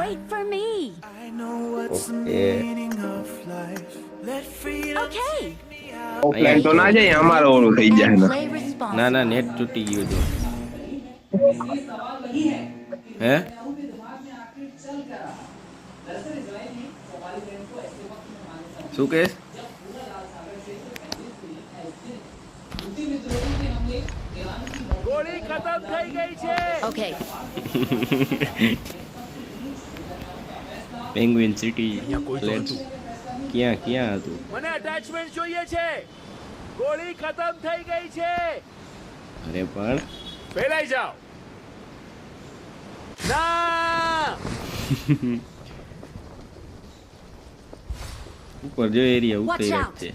Wait for me. Okay. Offline તો ના જાય અમારો ઓલું થઈ જાય ને Play ના responsible. ના નેટ તૂટી ગયું હતું હે શું કહેશ Okay. પેંગ્વિન સિટી ક્યાં ક્યાં હતું મને અટેચમેન્ટ જોઈએ છે ગોળી ખતમ થઈ ગઈ છે અરે પણ ફેલાઈ જાઓ ના ઉપર જો એરિયા Watch ઉતર્યા out. જ છે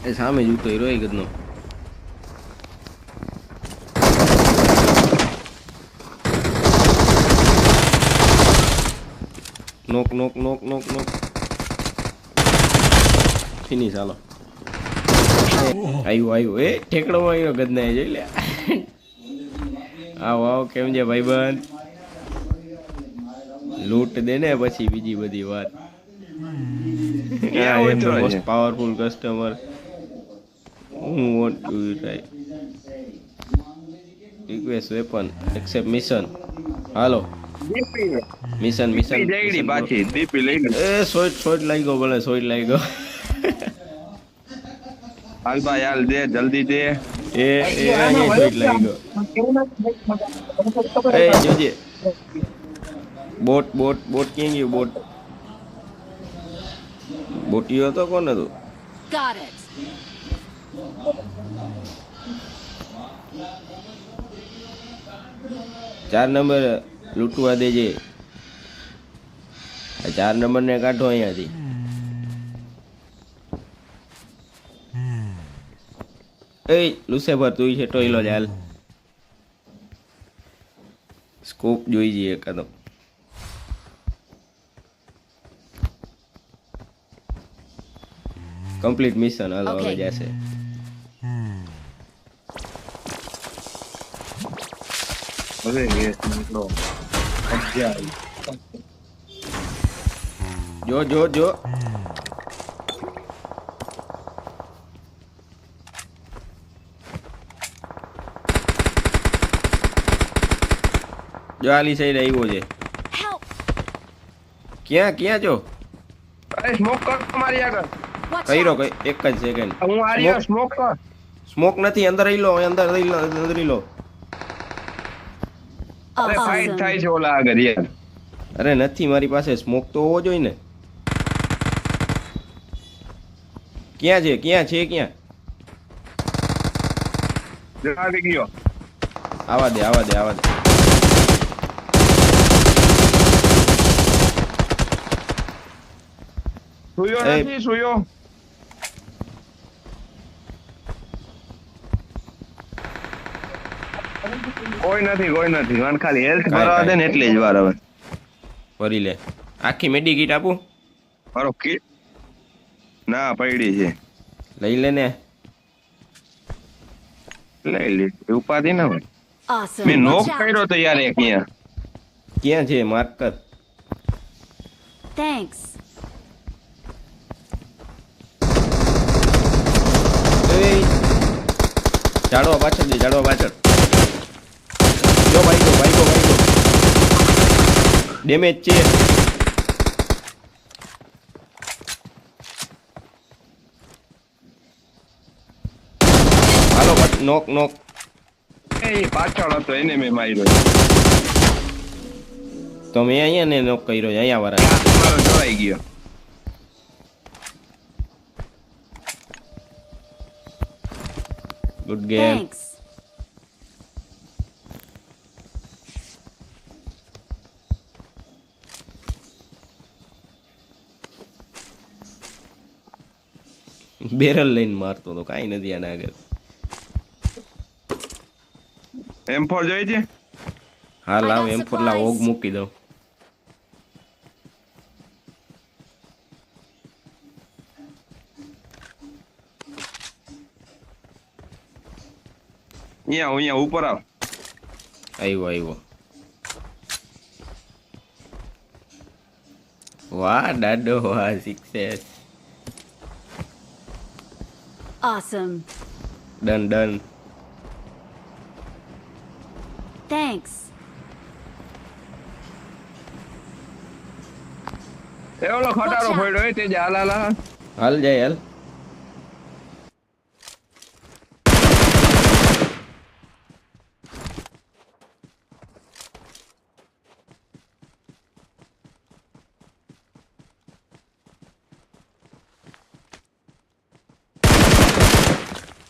એ સામે જ ઉતર્યો એ ગદનો નોક નોક નોક નોક નોક ફિનિશ હાલો આવ્યું એ ઠેકડોમાં આવ્યો ગદના જોઈ લે આવો આવો કેમ છે ભાઈબંધ લૂંટ દે ને પછી બીજી બધી વાત ક્યાં ઉતરો છે? મોસ્ટ પાવરફુલ કસ્ટમર હું want to try request weapon accept mission હાલો મિશન મિશન જઈડી પાછી દીપી લઈ લે એ સોઈટ સોઈટ લાગી ગયો ભલે સોઈટ લાગી ગયો હાલ ભાઈ હાલ દે જલ્દી દે એ અહીંયા સોઈટ લાગી ગયો એ જોજે બોટ બોટ બોટ ક્યાં ગયું બોટ બોટીયો હતો કોણ હતું Got it. ચાર નંબર લૂંટવા દેજે આ 4 નંબર ને કાઢો અહીંયાથી એ લુસેફર તું છે ટોયલો જ હાલ સ્કોપ જોઈ જઈએ એકાદો કમ્પ્લીટ મિશન હાલો હવે Okay. જશે હવે યસ નીકળો મજા આવી જો જો જો જો આલી સાઈડ આવ્યો છે Help. ક્યાં ક્યાં જો અરે સ્મોક કર મારી આગળ Watch કર્યો out. એક જ સેકન્ડ હું આ રહ્યો સ્મોક કર સ્મોક નથી અંદર રહી લો અંદર રહી લો અંદર રહી લો અરે ફાઇટ Awesome. થાય છે ઓલા આગળ યાર અરે નથી મારી પાસે સ્મોક તો હોવો જોઈએ ને ક્યાં છે ક્યાં આવી ગયો આવા દે આવા દે આવા દે સુયો એ. નથી સુયો કોઈ નથી મને ખાલી હેલ્થ કાંઈ, ભરવા દે ને એટલે જ વાર હવે ભરી લે આખી મેડી કીટ આપું મારો કિટ ના પડી છે લઈ લે ને લઈ લે ઉપાધિ ના હોય Awesome. મેં નોક Watch out. કર્યો તો યાર એક અહીંયા ક્યાં છે માર્ક કર Thanks. જાડવા પાછળ દે જાડવા પાછળ જો ભાઈ ગો ડેમેજ છે હાલો નોક નોક એ પાછળ હતો એને મેં માર્યો તો મેં અહીંયા ને નોક કર્યો છે અહીંયા વાળા મારો જોડાઈ ગયો ગુડ ગેમ Thanks. બેરલ લઈને મારતો તો કાંઈ નથી આના આગળ M4 જોઈ છે હા I લાવ got એમ ફોરલા ઓગ supplies. મૂકી દઉં અહીંયા ઉપર આવ. આવ્યો વાહ દાડો વાહ સિક્સેસ Awesome. Done Thanks. એ ઓલો ખટારો Watch out. પડ્યો તે જ હાલ. હાલ જાય હાલ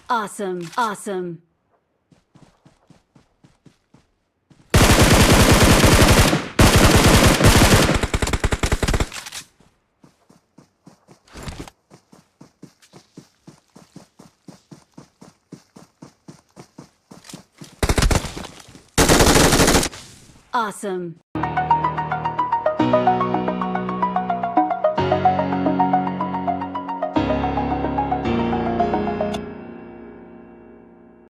Awesome. Awesome. Awesome.